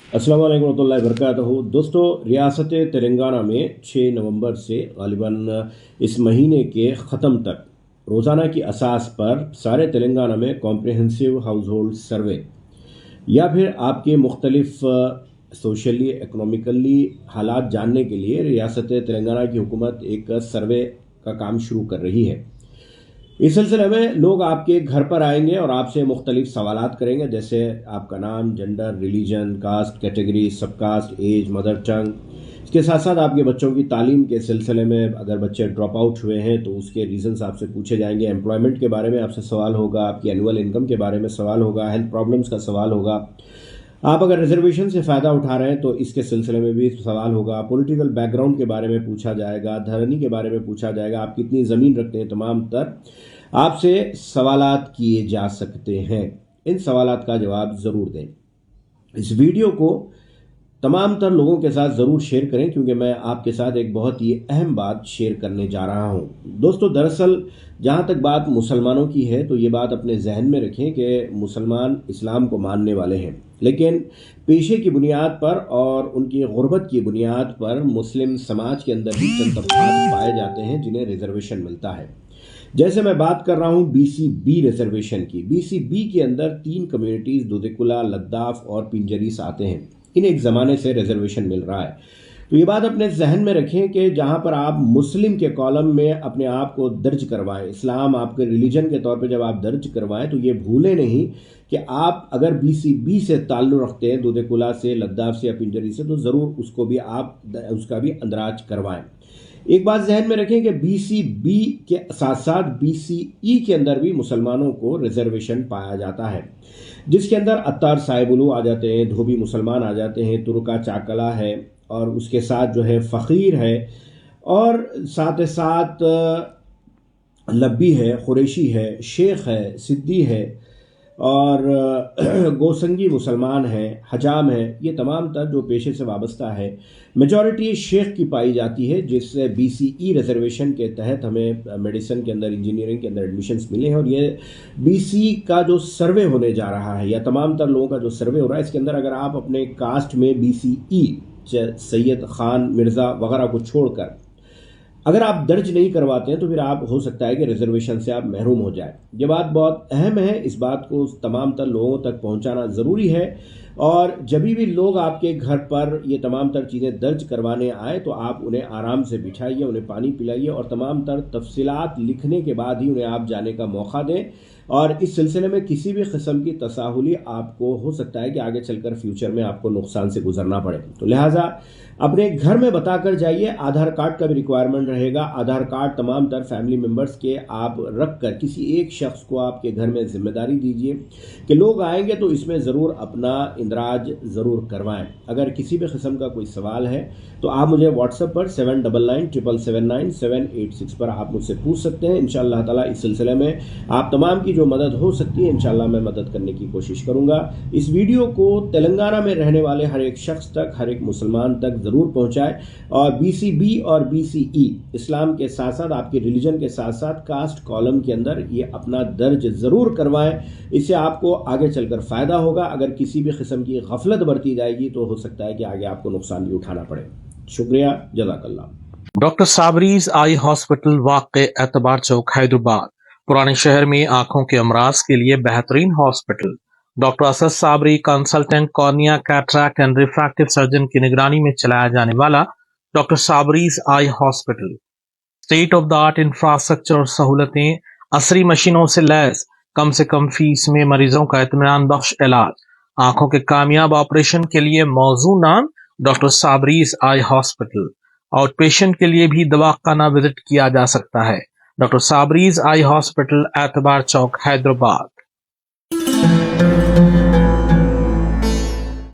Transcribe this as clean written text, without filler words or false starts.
अस्सलाम वालेकुम रहमतुल्लाहि वबरकातुहू। दोस्तों, रियासत तेलंगाना में 6 नवंबर से ग़ालिबन इस महीने के ख़त्म तक रोज़ाना की असास पर सारे तेलंगाना में कॉम्प्रिहेंसिव हाउस होल्ड सर्वे या फिर आपके मुख्तलिफ सोशली इकनॉमिकली हालात जानने के लिए रियासत तेलंगाना की हुकूमत एक सर्वे का काम शुरू कर रही है। इस सिलसिले में लोग आपके घर पर आएंगे और आपसे मुख्तलिफ सवालात करेंगे, जैसे आपका नाम, जेंडर, रिलीजन, कास्ट, कैटेगरी, सब कास्ट, एज, मदर टंग। इसके साथ साथ आपके बच्चों की तालीम के सिलसिले में अगर बच्चे ड्रॉप आउट हुए हैं तो उसके रीजंस आपसे पूछे जाएंगे। एम्प्लॉयमेंट के बारे में आपसे सवाल होगा, आपकी एनुअल इनकम के बारे में सवाल होगा, हेल्थ प्रॉब्लम्स का सवाल होगा। आप अगर रिजर्वेशन से फ़ायदा उठा रहे हैं तो इसके सिलसिले में भी सवाल होगा। पॉलिटिकल बैकग्राउंड के बारे में पूछा जाएगा, धरनी के बारे में पूछा जाएगा, आप कितनी ज़मीन रखते हैं, तमाम तर आपसे सवालात किए जा सकते हैं। इन सवालात का जवाब ज़रूर दें। इस वीडियो को तमाम तर लोगों के साथ ज़रूर शेयर करें, क्योंकि मैं आपके साथ एक बहुत ही अहम बात शेयर करने जा रहा हूं। दोस्तों, दरअसल जहां तक बात मुसलमानों की है तो ये बात अपने जहन में रखें कि मुसलमान इस्लाम को मानने वाले हैं, लेकिन पेशे की बुनियाद पर और उनकी गुर्बत की बुनियाद पर मुस्लिम समाज के अंदर भी चंद तबकात पाए जाते हैं जिन्हें रिजर्वेशन मिलता है। जैसे मैं बात कर रहा हूं BCB रिजर्वेशन की। BCB के अंदर 3 कम्युनिटीज़ दुधिकुला, लद्दाफ और पिंजरीस आते हैं। इन्हें एक ज़माने से रिजर्वेशन मिल रहा है। तो ये बात अपने जहन में रखें कि जहां पर आप मुस्लिम के कॉलम में अपने आप को दर्ज करवाएं, इस्लाम आपके रिलीजन के तौर पे जब आप दर्ज करवाएं, तो ये भूलें नहीं कि आप अगर BCB से ताल्लुक़ रखते हैं, दुधिकुला से, लद्दाफ से या पिंजरी से, तो ज़रूर उसको भी आप उसका भी अंदराज करवाएं। एक बात जहन में रखें कि BCB के साथ साथ BCE के अंदर भी मुसलमानों को रिजर्वेशन पाया जाता है, जिसके अंदर अत्तार साहिबुलू आ जाते हैं, धोबी मुसलमान आ जाते हैं, तुर्का चाकला है, और उसके साथ जो है फ़कीर है, और साथ साथ लब्बी है, कुरैशी है, शेख है, सिद्दी है, और गोसंगी मुसलमान है, हजाम है। ये तमाम तर जो पेशे से वाबस्ता है, मेजॉरिटी शेख की पाई जाती है, जिससे BCE रिजर्वेशन के तहत हमें मेडिसिन के अंदर, इंजीनियरिंग के अंदर एडमिशन्स मिले हैं। और ये BC का जो सर्वे होने जा रहा है, या तमाम तर लोगों का जो सर्वे हो रहा है, इसके अंदर अगर आप अपने कास्ट में BCE सैयद, खान, मिर्ज़ा वगैरह को छोड़कर अगर आप दर्ज नहीं करवाते हैं तो फिर आप हो सकता है कि रिजर्वेशन से आप महरूम हो जाए। ये बात बहुत अहम है, इस बात को तमाम तर लोगों तक पहुंचाना ज़रूरी है। और जब भी लोग आपके घर पर ये तमाम तर चीज़ें दर्ज करवाने आए तो आप उन्हें आराम से बिठाइए, उन्हें पानी पिलाइए और तमाम तर तफसीलात लिखने के बाद ही उन्हें आप जाने का मौका दें। और इस सिलसिले में किसी भी किस्म की तसाहुली आपको हो सकता है कि आगे चलकर फ्यूचर में आपको नुकसान से गुजरना पड़े, तो लिहाजा अपने घर में बताकर जाइए। आधार कार्ड का भी रिक्वायरमेंट रहेगा। आधार कार्ड तमाम तर फैमिली मेम्बर्स के आप रख कर किसी एक शख्स को आपके घर में जिम्मेदारी दीजिए कि लोग आएंगे तो इसमें ज़रूर अपना इंदराज ज़रूर करवाएं। अगर किसी भी किस्म का कोई सवाल है तो आप मुझे व्हाट्सएप पर 7997779786 पर आप मुझसे पूछ सकते हैं। इंशाअल्लाह ताला इस सिलसिले में आप तमाम की जो मदद हो सकती है, इंशाअल्लाह मैं मदद करने की कोशिश करूँगा। इस वीडियो को तेलंगाना में रहने वाले हर एक शख्स तक, हर एक मुसलमान तक ज़रूर पहुँचाएँ। और BCB और BCE इस्लाम के साथ साथ आपके रिलीजन के साथ साथ कास्ट कॉलम के अंदर ये अपना दर्ज ज़रूर करवाएं। इससे आपको आगे चलकर फ़ायदा होगा। अगर किसी भी किस्म की गफलत बरती जाएगी तो हो सकता है कि आगे आपको नुकसान भी उठाना पड़े। शुक्रिया, जज़ाकल्लाह। डॉक्टर साबरीज आई हॉस्पिटल वाक़ एतबार चौक, हैदराबाद। पुराने शहर में आंखों के अमराज के लिए बेहतरीन hospital. Doctor Asad Sabri consultant, cornea, cataract and refractive surgeon की निगरानी में चलाया जाने वाला doctor Sabri's eye hospital state of the art infrastructure और सहूलतें, असरी मशीनों से लैस, कम से कम फीस में मरीजों का इत्मीनान बख्श इलाज। आंखों के कामयाब ऑपरेशन के लिए मौजू नाम doctor Sabri's eye hospital. Out patient के लिए भी दवाखाना विजिट किया जा सकता है। डॉक्टर साबरीज आई हॉस्पिटल, एतबार चौक, हैदराबाद।